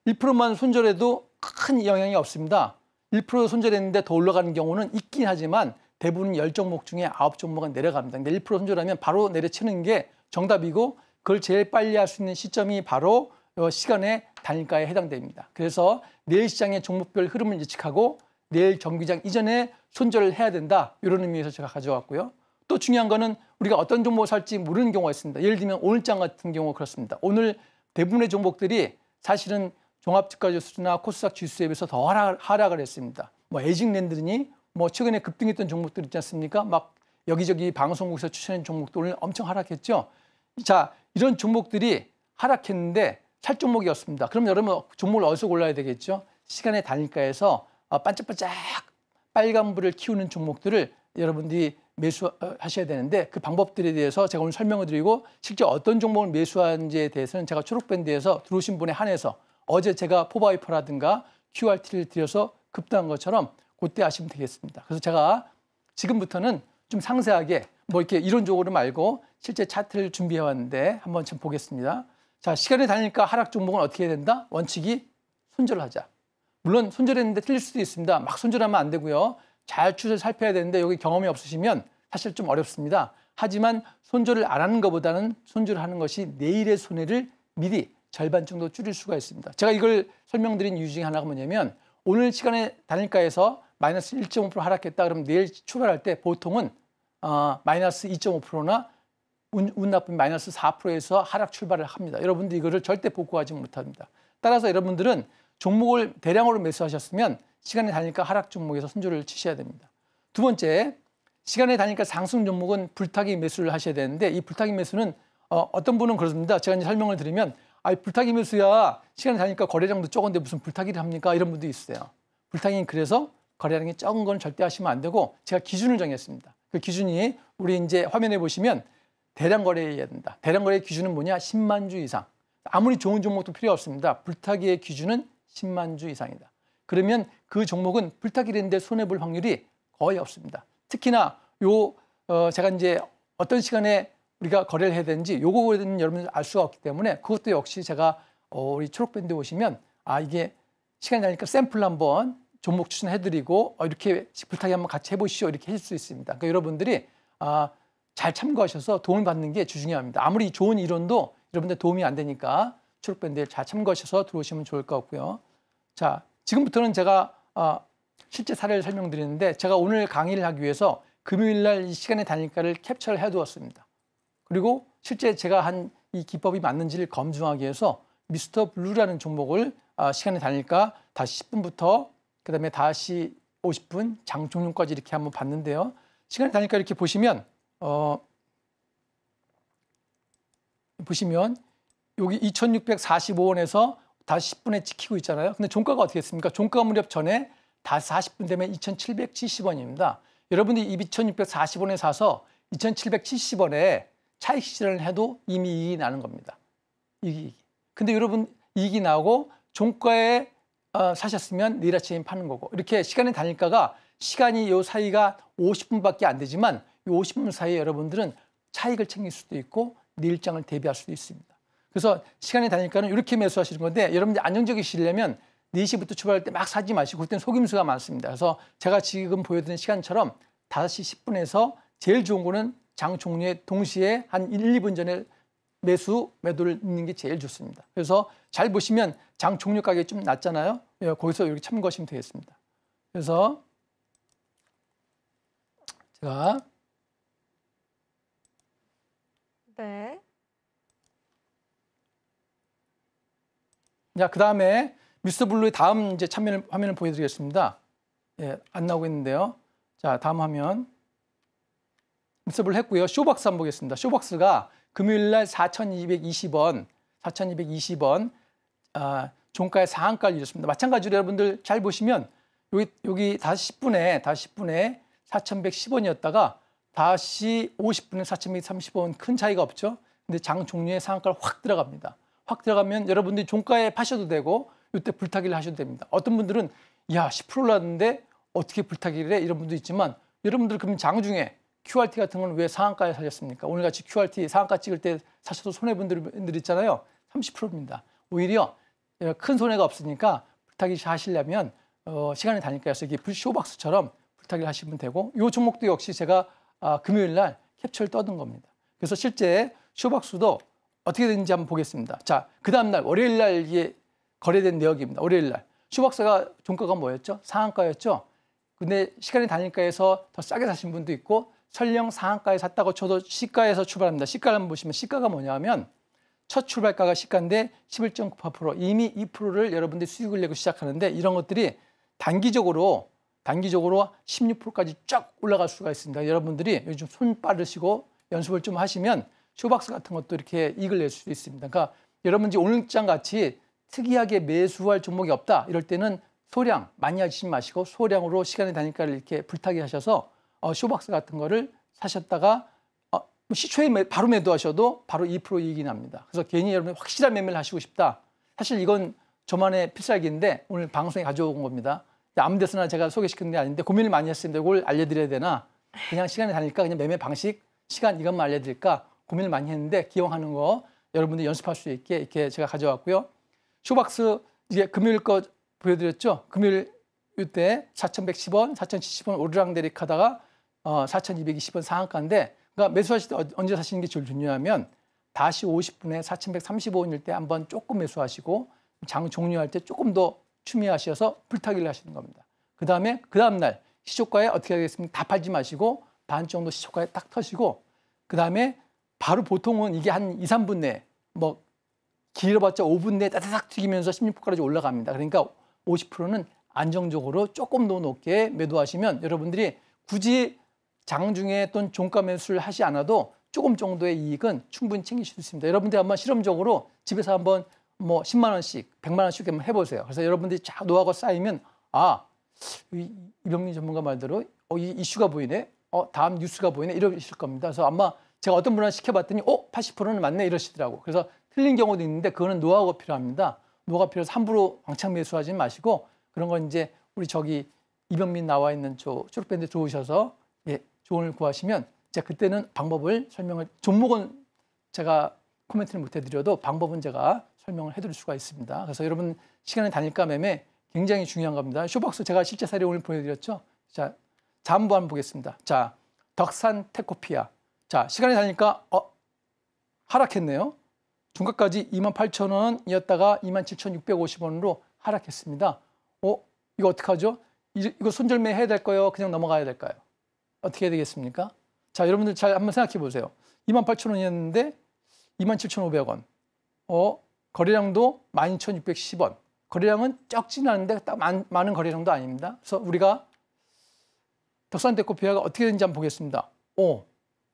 C: 1%만 손절해도 큰 영향이 없습니다. 1% 손절했는데 더 올라가는 경우는 있긴 하지만 대부분 10종목 중에 9종목은 내려갑니다. 근데 1% 손절하면 바로 내려치는 게 정답이고 그걸 제일 빨리 할 수 있는 시점이 바로 시간의 단일가에 해당됩니다. 그래서 내일 시장의 종목별 흐름을 예측하고 내일 정기장 이전에 손절을 해야 된다. 이런 의미에서 제가 가져왔고요. 또 중요한 거는 우리가 어떤 종목을 살지 모르는 경우가 있습니다. 예를 들면 오늘장 같은 경우 그렇습니다. 오늘 대부분의 종목들이 사실은 종합주가지수나 코스닥 지수에 비해서 더 하락을 했습니다. 뭐 에이징랜드니 뭐 최근에 급등했던 종목들 있지 않습니까? 막 여기저기 방송국에서 추천한 종목들 오늘 엄청 하락했죠. 자, 이런 종목들이 하락했는데 살 종목이었습니다. 그럼 여러분 종목을 어디서 골라야 되겠죠? 시간의 단일가에서 반짝반짝 빨간불을 키우는 종목들을 여러분들이 매수하셔야 되는데 그 방법들에 대해서 제가 오늘 설명을 드리고 실제 어떤 종목을 매수하는지에 대해서는 제가 초록밴드에서 들어오신 분에 한해서 어제 제가 포바이퍼라든가 QRT를 드려서 급등한 것처럼 그때 아시면 되겠습니다. 그래서 제가 지금부터는 좀 상세하게 뭐 이렇게 이론적으로 말고 실제 차트를 준비해 왔는데 한번 좀 보겠습니다. 자, 시간의 단일가 하락 종목은 어떻게 해야 된다? 원칙이 손절을 하자. 물론 손절했는데 틀릴 수도 있습니다. 막 손절하면 안 되고요. 잘 추세를 살펴야 되는데 여기 경험이 없으시면 사실 좀 어렵습니다. 하지만 손절을 안 하는 것보다는 손절을 하는 것이 내일의 손해를 미리 절반 정도 줄일 수가 있습니다. 제가 이걸 설명드린 이유 중에 하나가 뭐냐면 오늘 시간의 단일가에서 마이너스 1.5% 하락했다 그러면 내일 출발할 때 보통은 마이너스 2.5%나 운 나쁜 마이너스 4%에서 하락 출발을 합니다. 여러분들 이거를 절대 복구하지 못합니다. 따라서 여러분들은 종목을 대량으로 매수하셨으면 시간의 단일가 하락 종목에서 손절을 치셔야 됩니다. 두 번째, 시간의 단일가 상승 종목은 불타기 매수를 하셔야 되는데 이 불타기 매수는 어떤 분은 그렇습니다. 제가 이제 설명을 드리면 불타기 매수야 시간의 단일가 거래량도 적은데 무슨 불타기를 합니까? 이런 분도 있어요. 불타기는 그래서 거래량이 적은 건 절대 하시면 안 되고 제가 기준을 정했습니다. 그 기준이 우리 이제 화면에 보시면 대량 거래해야 된다. 대량 거래의 기준은 뭐냐? 10만 주 이상. 아무리 좋은 종목도 필요 없습니다. 불타기의 기준은 10만 주 이상이다. 그러면 그 종목은 불타기를 했는데 손해볼 확률이 거의 없습니다. 특히나 제가 이제 어떤 시간에 우리가 거래를 해야 되는지 요거는 여러분들 알 수가 없기 때문에 그것도 역시 제가 우리 초록밴드 보시면 이게 시간이 나니까 샘플 한번 종목 추천해드리고 이렇게 불타기 한번 같이 해보시죠 이렇게 해줄 수 있습니다. 그러니까 여러분들이 잘 참고하셔서 도움을 받는 게 중요합니다. 아무리 좋은 이론도 여러분들 도움이 안 되니까 초록밴드에 잘 참고하셔서 들어오시면 좋을 것 같고요. 자, 지금부터는 제가 실제 사례를 설명드리는데 제가 오늘 강의를 하기 위해서 금요일 날 이 시간의 단일가를 캡처를 해두었습니다. 그리고 실제 제가 한 이 기법이 맞는지를 검증하기 위해서 미스터 블루라는 종목을 시간의 단일가 다시 10분부터 그다음에 다시 50분 장 종료까지 이렇게 한번 봤는데요. 시간의 단일가 이렇게 보시면 보시면 여기 2,645원에서 5시 10분에 찍히고 있잖아요. 근데 종가가 어떻게 됐습니까? 종가 무렵 전에 5시 40분 되면 2,770원입니다. 여러분들이 2,640원에 사서 2,770원에 차익 실현을 해도 이미 이익이 나는 겁니다. 이익이. 근데 여러분 이익이 나고 종가에 사셨으면 내일 아침에 파는 거고, 이렇게 시간의 단일가가 시간이 요 사이가 50분밖에 안 되지만 이 50분 사이에 여러분들은 차익을 챙길 수도 있고 내일장을 대비할 수도 있습니다. 그래서 시간의 단일가는 이렇게 매수하시는 건데, 여러분들 안정적이시려면 4시부터 출발할 때 막 사지 마시고, 그때는 속임수가 많습니다. 그래서 제가 지금 보여드린 시간처럼 5시 10분에서 제일 좋은 거는 장 종료에 동시에 한 1, 2분 전에 매도를 넣는 게 제일 좋습니다. 그래서 잘 보시면 장 종료 가격이 좀 낮잖아요. 거기서 이렇게 참고하시면 되겠습니다. 그래서 제가
B: 네.
C: 자, 그다음에 미스터 블루의 다음 이제 화면을 보여드리겠습니다. 예, 안 나오고 있는데요. 자, 다음 화면. 미스터 블루 했고요. 쇼박스 한번 보겠습니다. 쇼박스가 금요일 날 4,220원, 종가의 상한가를 이뤘습니다. 마찬가지로 여러분들 잘 보시면 여기 5시 10분에 4,110원이었다가 5시 50분에 4,130원, 큰 차이가 없죠. 근데 장 종료에 상한가를 확 들어갑니다. 확 들어가면 여러분들이 종가에 파셔도 되고 이때 불타기를 하셔도 됩니다. 어떤 분들은 야 10% 올랐는데 어떻게 불타기를 해? 이런 분도 있지만, 여러분들 그럼 장중에 QRT 같은 건 왜 상한가에 사셨습니까? 오늘같이 QRT 상한가 찍을 때 사셔도 손해분들 있잖아요. 30%입니다. 오히려 큰 손해가 없으니까 불타기 하시려면 시간이 다니까요. 이게 쇼박스처럼 불타기를 하시면 되고, 이 종목도 역시 제가 금요일 날 캡처를 떠든 겁니다. 그래서 실제 쇼박스도 어떻게 되는지 한번 보겠습니다. 자, 그 다음날 월요일 날 이게 거래된 내역입니다. 월요일 날 쇼박스가 종가가 뭐였죠? 상한가였죠. 근데 시간의 단일가에서 더 싸게 사신 분도 있고, 설령 상한가에 샀다고 쳐도 시가에서 출발합니다. 시가를 한번 보시면 시가가 뭐냐면 첫 출발가가 시가인데 11.98%, 이미 2%를 여러분들이 수익을 내고 시작하는데, 이런 것들이 단기적으로 16%까지 쫙 올라갈 수가 있습니다. 여러분들이 요즘 손 빠르시고 연습을 좀 하시면 쇼박스 같은 것도 이렇게 이익을 낼 수도 있습니다. 그러니까 여러분들이 오늘장 같이 특이하게 매수할 종목이 없다 이럴 때는 소량 많이 하시지 마시고 소량으로 시간의 단일가를 이렇게 불타기 하셔서 쇼박스 같은 거를 사셨다가 시초에 바로 매도하셔도 바로 2% 이익이 납니다. 그래서 괜히 여러분 확실한 매매를 하시고 싶다. 사실 이건 저만의 필살기인데 오늘 방송에 가져온 겁니다. 아무 데서나 제가 소개시키는 게 아닌데 고민을 많이 했습니다. 이걸 알려드려야 되나? 그냥 시간이 다니까 그냥 매매 방식, 시간 이것만 알려드릴까? 고민을 많이 했는데 기용하는 거 여러분들이 연습할 수 있게 이렇게 제가 가져왔고요. 쇼박스 이제 금요일 거 보여드렸죠? 금요일 이때 4,110원, 4,070원 오르락내리락 하다가 4,220원 상한가인데, 그러니까 매수하실 때 언제 사시는 게 제일 중요하면 5시 50분에 4,135원일 때 한번 조금 매수하시고 장 종료할 때 조금 더 추미하셔서 불타기를 하시는 겁니다. 그 다음날 시초가에 어떻게 하겠습니까? 다 팔지 마시고 반 정도 시초가에 딱 터시고, 그 다음에 바로 보통은 이게 한 2, 3분 내에 뭐 길어봤자 5분 내에 따다닥 튀기면서 16%까지 올라갑니다. 그러니까 50%는 안정적으로 조금 더 높게 매도하시면 여러분들이 굳이 장중에 또는 종가 매수를 하지 않아도 조금 정도의 이익은 충분히 챙기실 수 있습니다. 여러분들이 한번 실험적으로 집에서 한번 뭐 10만 원씩, 100만 원씩 한번 해보세요. 그래서 여러분들이 쫙 노하우가 쌓이면 이병민 전문가 말대로 이 이슈가 보이네, 다음 뉴스가 보이네 이러실 겁니다. 그래서 아마 제가 어떤 분한테 시켜봤더니 80%는 맞네 이러시더라고. 그래서 틀린 경우도 있는데 그거는 노하우가 필요합니다. 노하우가 필요해서 함부로 왕창 매수하지 마시고, 그런 건 이제 우리 저기 이병민 나와 있는 저 초록밴드 들어오셔서 조언을 구하시면 제가 그때는 방법을 종목은 제가 코멘트를 못 해드려도 방법은 제가 설명을 해드릴 수가 있습니다. 그래서 여러분 시간의 단일가 매매 굉장히 중요한 겁니다. 쇼박스 제가 실제 사례 오늘 보여드렸죠. 자, 잠부 한번 보겠습니다. 자, 덕산 테코피아. 자, 시간의 단일가 하락했네요. 중간까지 28,000원이었다가 27,650원으로 하락했습니다. 이거 어떡하죠? 이거 손절매 해야 될까요? 그냥 넘어가야 될까요? 어떻게 해야 되겠습니까? 자, 여러분들 잘 한번 생각해 보세요. 28,000원이었는데 27,500원. 거래량도 12,610원. 거래량은 적지는 않은데 딱 많은 거래량도 아닙니다. 그래서 우리가 덕산테코피아가 어떻게 되는지 한번 보겠습니다.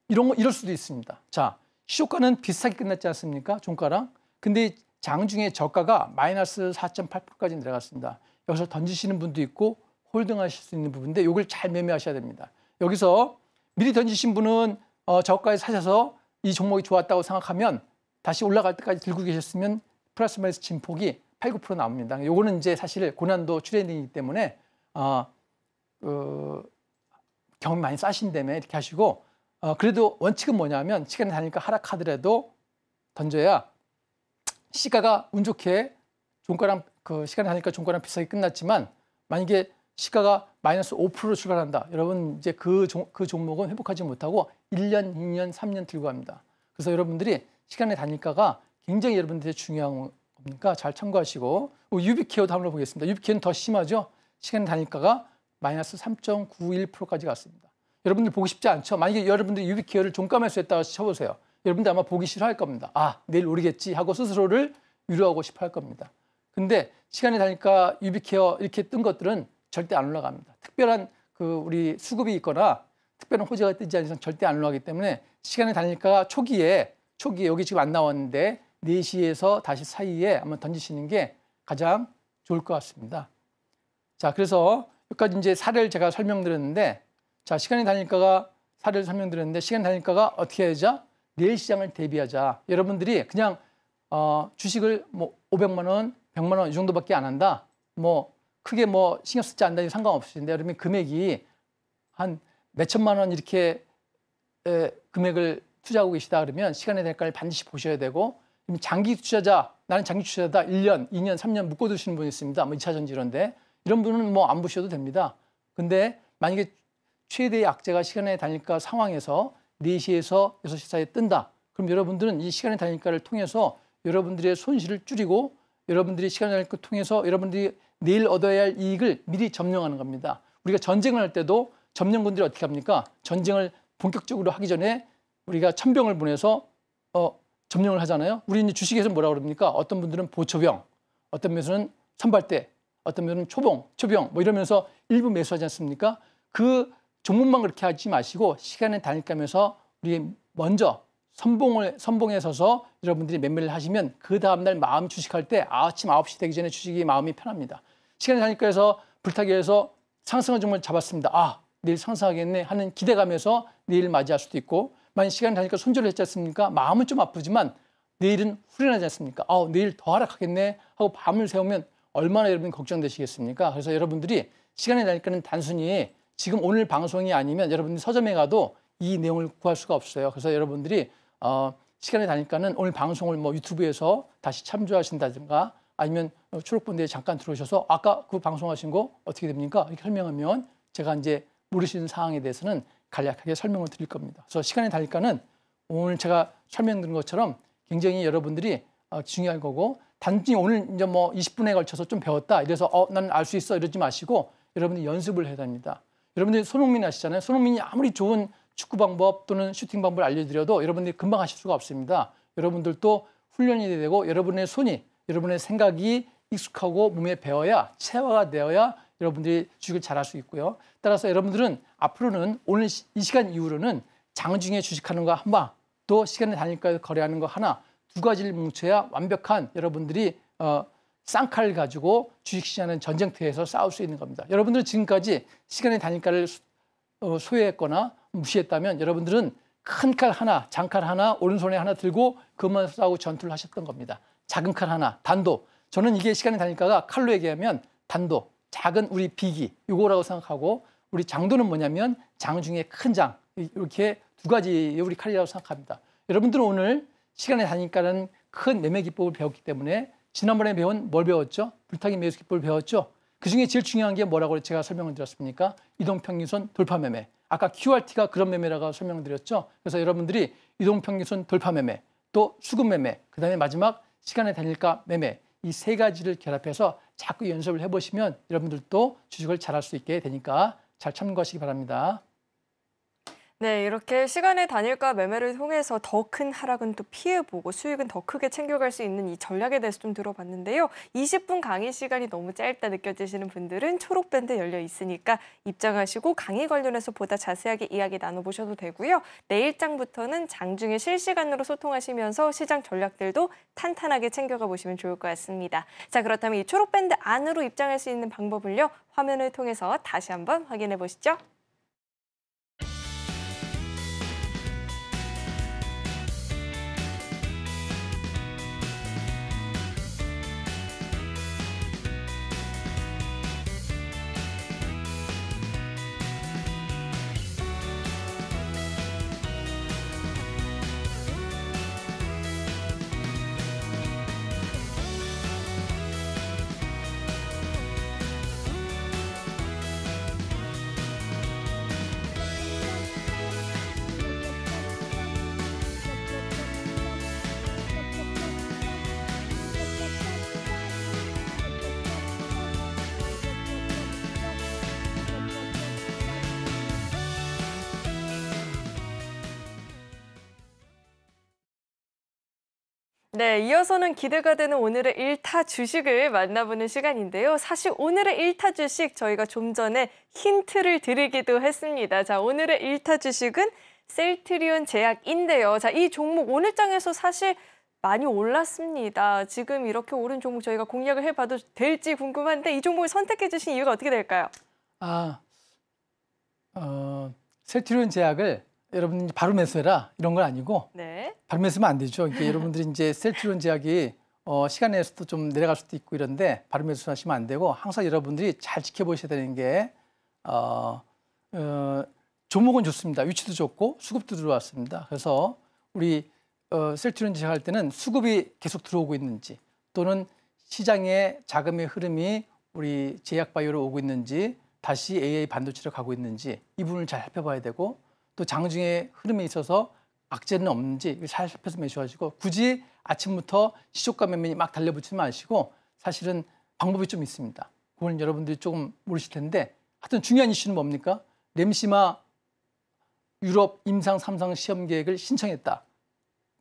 C: 이럴 수도 있습니다. 자, 시초가는 비슷하게 끝났지 않습니까? 종가랑. 근데 장중에 저가가 마이너스 4.8%까지 내려갔습니다. 여기서 던지시는 분도 있고 홀딩하실 수 있는 부분인데 이걸 잘 매매하셔야 됩니다. 여기서 미리 던지신 분은 저가에 사셔서 이 종목이 좋았다고 생각하면 다시 올라갈 때까지 들고 계셨으면 플러스 마이너스 진폭이 8, 9% 나옵니다. 요거는 이제 사실 고난도 트레이딩이기 때문에 경험이 많이 쌓으신다면 이렇게 하시고 그래도 원칙은 뭐냐면 시간이 다니까 하락하더라도 던져야 시가가 운 좋게 종가랑 시간이 다니까 종가랑 비싸게 끝났지만 만약에 시가가 마이너스 5%로 출발한다. 여러분 이제 그 종목은 회복하지 못하고 1년, 2년, 3년 들고 갑니다. 그래서 여러분들이 시간의 단위가가 굉장히 여러분들이 중요한 거니까 잘 참고하시고 유비케어도 한번 보겠습니다. 유비케어는 더 심하죠. 시간의 단위가가 마이너스 3.91%까지 갔습니다. 여러분들 보기 쉽지 않죠. 만약에 여러분들이 유비케어를 종가 매수했다고 쳐보세요. 여러분들 아마 보기 싫어할 겁니다. 아, 내일 오르겠지 하고 스스로를 위로하고 싶어 할 겁니다. 근데 시간이 다니까 유비케어 이렇게 뜬 것들은 절대 안 올라갑니다. 특별한 우리 수급이 있거나 특별한 호재가 뜨지 않은 이상 절대 안 올라가기 때문에 시간이 다니까 초기에 여기 지금 안 나왔는데 4시에서 다시 사이에 한번 던지시는 게 가장 좋을 것 같습니다. 자, 그래서 여기까지 이제 사례를 제가 설명드렸는데 자, 시간이 다니까가 사례를 설명드렸는데 시간이 다니까가 어떻게 해야죠? 내일 시장을 대비하자. 여러분들이 그냥 주식을 뭐 500만 원, 100만 원 이 정도밖에 안 한다. 뭐 크게 뭐 신경 쓰지 않는다니 상관없으신데 여러분 금액이 한 몇천만 원 이렇게 금액을 투자하고 계시다 그러면 시간의 대가를 반드시 보셔야 되고 장기 투자자, 나는 장기 투자자다 1년, 2년, 3년 묶어두시는 분이 있습니다. 뭐 2차전지 이런데 이런 분은 뭐 안 보셔도 됩니다. 근데 만약에 최대의 악재가 시간의 단일가 상황에서 4시에서 6시 사이에 뜬다. 그럼 여러분들은 이 시간의 단일가를 통해서 여러분들의 손실을 줄이고 여러분들이 시간의 단일가를 통해서 여러분들이 내일 얻어야 할 이익을 미리 점령하는 겁니다. 우리가 전쟁을 할 때도 점령군들이 어떻게 합니까? 전쟁을 본격적으로 하기 전에 우리가 천병을 보내서 점령을 하잖아요. 우리 이제 주식에서 뭐라고 그럽니까? 어떤 분들은 보초병, 어떤 분들은 선발대, 어떤 분들은 초병 뭐 이러면서 일부 매수하지 않습니까? 그 종목만 그렇게 하지 마시고 시간의 단일가면서 우리 먼저 선봉에 서서 여러분들이 매매를 하시면 그 다음날 마음 주식할 때 아침 9시 되기 전에 주식이 마음이 편합니다. 시간의 단일가에서 불타기 위해서 상승한 종목을 잡았습니다. 아, 내일 상승하겠네 하는 기대감에서 내일 맞이할 수도 있고 만약 시간이 다니까 손절을 했지 않습니까? 마음은 좀 아프지만 내일은 후련하지 않습니까? 내일 더 하락하겠네 하고 밤을 새우면 얼마나 여러분 걱정되시겠습니까? 그래서 여러분들이 시간이 다니까는 단순히 지금 오늘 방송이 아니면 여러분들이 서점에 가도 이 내용을 구할 수가 없어요. 그래서 여러분들이 시간이 다니까는 오늘 방송을 뭐 유튜브에서 다시 참조하신다든가 아니면 초록본대에 잠깐 들어오셔서 아까 그 방송하신 거 어떻게 됩니까? 이렇게 설명하면 제가 이제 모르시는 사항에 대해서는 간략하게 설명을 드릴 겁니다. 그래서 시간이 다니까는 오늘 제가 설명드린 것처럼 굉장히 여러분들이 중요한 거고 단지 오늘 이제 뭐 20분에 걸쳐서 좀 배웠다 이래서 나는 알 수 있어 이러지 마시고 여러분들이 연습을 해야 됩니다. 여러분들이 손흥민 아시잖아요. 손흥민이 아무리 좋은 축구 방법 또는 슈팅 방법을 알려드려도 여러분들이 금방 하실 수가 없습니다. 여러분들도 훈련이 되고 여러분의 손이 여러분의 생각이 익숙하고 몸에 배워야 체화가 되어야 여러분들이 주식을 잘할 수 있고요. 따라서 여러분들은 앞으로는 오늘 이 시간 이후로는 장중에 주식하는 거 한 방, 또 시간의 단일가에서 거래하는 거 하나, 두 가지를 뭉쳐야 완벽한 여러분들이 쌍칼을 가지고 주식시장은 전쟁터에서 싸울 수 있는 겁니다. 여러분들은 지금까지 시간의 단일가를 소외했거나 무시했다면 여러분들은 큰 칼 하나, 장칼 하나, 오른손에 하나 들고 그것만 싸우고 전투를 하셨던 겁니다. 작은 칼 하나, 단도. 저는 이게 시간의 단일가가 칼로 얘기하면 단도, 작은 우리 비기, 이거라고 생각하고 우리 장도는 뭐냐면 장 중에 큰 장. 이렇게 두 가지 우리 칼이라고 생각합니다. 여러분들은 오늘 시간의 단일가는 큰 매매 기법을 배웠기 때문에 지난번에 배운 뭘 배웠죠? 불타기 매수 기법을 배웠죠? 그중에 제일 중요한 게 뭐라고 제가 설명을 드렸습니까? 이동평균선 돌파 매매. 아까 QRT가 그런 매매라고 설명을 드렸죠? 그래서 여러분들이 이동평균선 돌파 매매, 또 수급 매매, 그 다음에 마지막 시간의 단일가 매매 이 세 가지를 결합해서 자꾸 연습을 해보시면 여러분들도 주식을 잘할 수 있게 되니까 잘 참고하시기 바랍니다.
B: 네, 이렇게 시간의 단일가 매매를 통해서 더 큰 하락은 또 피해보고 수익은 더 크게 챙겨갈 수 있는 이 전략에 대해서 좀 들어봤는데요. 20분 강의 시간이 너무 짧다 느껴지시는 분들은 초록밴드 열려 있으니까 입장하시고 강의 관련해서 보다 자세하게 이야기 나눠보셔도 되고요. 내일장부터는 장중에 실시간으로 소통하시면서 시장 전략들도 탄탄하게 챙겨가 보시면 좋을 것 같습니다. 자, 그렇다면 이 초록밴드 안으로 입장할 수 있는 방법을요. 화면을 통해서 다시 한번 확인해 보시죠. 네, 이어서는 기대가 되는 오늘의 1타 주식을 만나보는 시간인데요. 사실 오늘의 1타 주식 저희가 좀 전에 힌트를 드리기도 했습니다. 자, 오늘의 1타 주식은 셀트리온 제약인데요. 자, 이 종목 오늘 장에서 사실 많이 올랐습니다. 지금 이렇게 오른 종목 저희가 공략을 해봐도 될지 궁금한데 이 종목을 선택해 주신 이유가 어떻게 될까요?
C: 셀트리온 제약을 여러분 바로 매수해라 이런 건 아니고
B: 네.
C: 바로 매수하면 안 되죠. 이게 여러분들이 이제 셀트리온 제약이 시간 내에서도 좀 내려갈 수도 있고 이런데 바로 매수하시면 안 되고 항상 여러분들이 잘 지켜보셔야 되는 게 종목은 좋습니다. 위치도 좋고 수급도 들어왔습니다. 그래서 우리 셀트리온 제약 할 때는 수급이 계속 들어오고 있는지 또는 시장의 자금의 흐름이 우리 제약바이오로 오고 있는지 다시 AI 반도체로 가고 있는지 이 부분을 잘 살펴봐야 되고 또 장중에 흐름에 있어서 악재는 없는지 잘 살펴서 매수하시고 굳이 아침부터 시초가 매매니 막 달려붙지 마시고 사실은 방법이 좀 있습니다. 그건 여러분들이 조금 모르실 텐데 하여튼 중요한 이슈는 뭡니까? 램시마 유럽 임상 3상 시험 계획을 신청했다.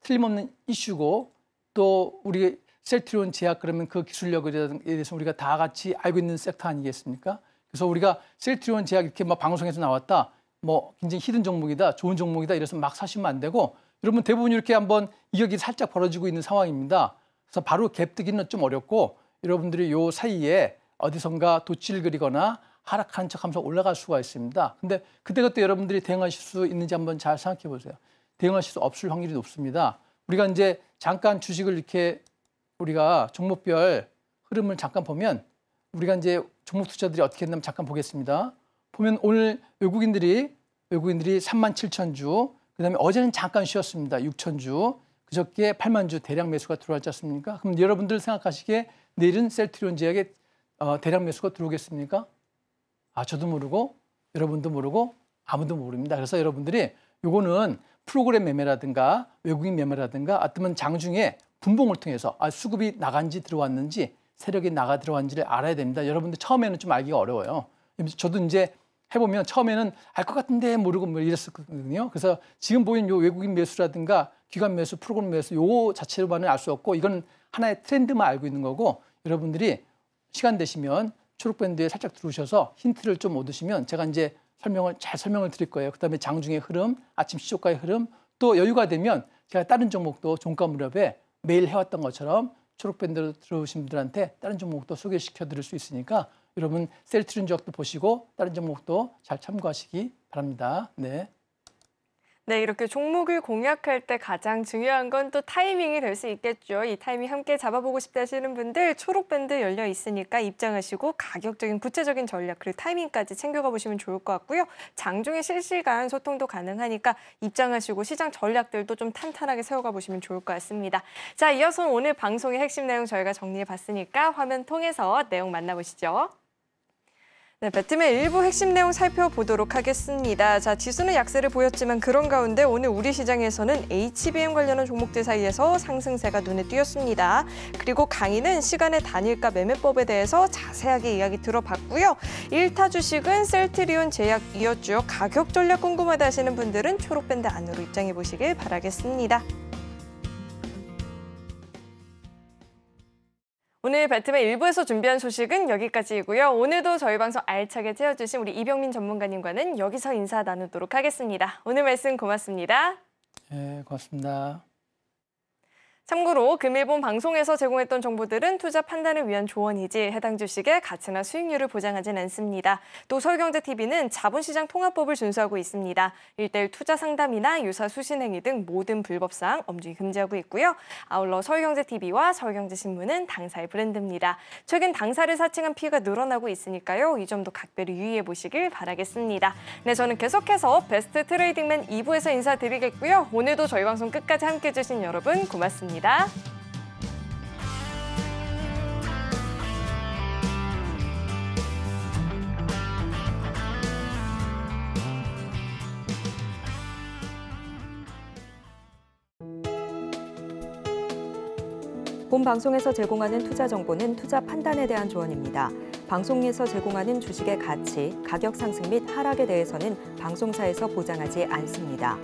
C: 틀림없는 이슈고 또 우리 셀트리온 제약 그러면 그 기술력에 대해서 우리가 다 같이 알고 있는 섹터 아니겠습니까? 그래서 우리가 셀트리온 제약 이렇게 막 방송에서 나왔다. 뭐 굉장히 히든 종목이다, 좋은 종목이다 이래서 막 사시면 안 되고 여러분 대부분 이렇게 한번 이격이 살짝 벌어지고 있는 상황입니다. 그래서 바로 갭뜨기는 좀 어렵고 여러분들이 요 사이에 어디선가 돛질 그리거나 하락하는 척하면서 올라갈 수가 있습니다. 근데 그때 여러분들이 대응하실 수 있는지 한번 잘 생각해 보세요. 대응하실 수 없을 확률이 높습니다. 우리가 이제 잠깐 주식을 이렇게 우리가 종목별 흐름을 잠깐 보면 우리가 이제 종목 투자들이 어떻게 했냐면 잠깐 보겠습니다. 보면 오늘 외국인들이 37,000주, 그다음에 어제는 잠깐 쉬었습니다. 6,000주, 그저께 8만 주 대량 매수가 들어왔지 않습니까? 그럼 여러분들 생각하시기에 내일은 셀트리온 제약에 대량 매수가 들어오겠습니까? 저도 모르고 여러분도 모르고 아무도 모릅니다. 그래서 여러분들이 요거는 프로그램 매매라든가 외국인 매매라든가 어떤 장중에 분봉을 통해서 수급이 나간지 들어왔는지 세력이 나가 들어왔는지를 알아야 됩니다. 여러분들 처음에는 좀 알기가 어려워요. 저도 이제 해보면 처음에는 알 것 같은데 모르고 뭐 이랬었거든요. 그래서 지금 보이는 요 외국인 매수라든가 기관 매수, 프로그램 매수 요 자체로만은 알 수 없고 이건 하나의 트렌드만 알고 있는 거고 여러분들이 시간 되시면 초록밴드에 살짝 들어오셔서 힌트를 좀 얻으시면 제가 이제 설명을 드릴 거예요. 그다음에 장중의 흐름, 아침 시초가의 흐름 또 여유가 되면 제가 다른 종목도 종가 무렵에 매일 해왔던 것처럼 초록밴드로 들어오신 분들한테 다른 종목도 소개시켜 드릴 수 있으니까 여러분 셀트리온 제약도 보시고 다른 종목도 잘 참고하시기 바랍니다. 네.
B: 네, 이렇게 종목을 공략할 때 가장 중요한 건 또 타이밍이 될 수 있겠죠. 이 타이밍 함께 잡아보고 싶다 하시는 분들 초록밴드 열려 있으니까 입장하시고 가격적인 구체적인 전략 그리고 타이밍까지 챙겨가 보시면 좋을 것 같고요. 장중에 실시간 소통도 가능하니까 입장하시고 시장 전략들도 좀 탄탄하게 세워가 보시면 좋을 것 같습니다. 자, 이어서 오늘 방송의 핵심 내용 저희가 정리해 봤으니까 화면 통해서 내용 만나보시죠. 네, 배트맨 일부 핵심 내용 살펴보도록 하겠습니다. 자, 지수는 약세를 보였지만 그런 가운데 오늘 우리 시장에서는 HBM 관련한 종목들 사이에서 상승세가 눈에 띄었습니다. 그리고 강의는 시간의 단일가 매매법에 대해서 자세하게 이야기 들어봤고요. 1타 주식은 셀트리온 제약이었죠. 가격 전략 궁금하다 하시는 분들은 초록밴드 안으로 입장해 보시길 바라겠습니다. 오늘 배트맨 1부에서 준비한 소식은 여기까지이고요. 오늘도 저희 방송 알차게 채워주신 우리 이병민 전문가님과는 여기서 인사 나누도록 하겠습니다. 오늘 말씀 고맙습니다.
C: 네, 고맙습니다.
B: 참고로 금일본 방송에서 제공했던 정보들은 투자 판단을 위한 조언이지 해당 주식의 가치나 수익률을 보장하진 않습니다. 또 서울경제TV는 자본시장 통합법을 준수하고 있습니다. 1:1 투자 상담이나 유사 수신 행위 등 모든 불법사항 엄중히 금지하고 있고요. 아울러 서울경제TV와 서울경제신문은 당사의 브랜드입니다. 최근 당사를 사칭한 피해가 늘어나고 있으니까요. 이 점도 각별히 유의해 보시길 바라겠습니다. 네, 저는 계속해서 베스트 트레이딩맨 2부에서 인사드리겠고요. 오늘도 저희 방송 끝까지 함께해 주신 여러분 고맙습니다.
A: 본 방송에서 제공하는 투자 정보는 투자 판단에 대한 조언입니다. 방송에서 제공하는 주식의 가치, 가격 상승 및 하락에 대해서는 방송사에서 보장하지 않습니다.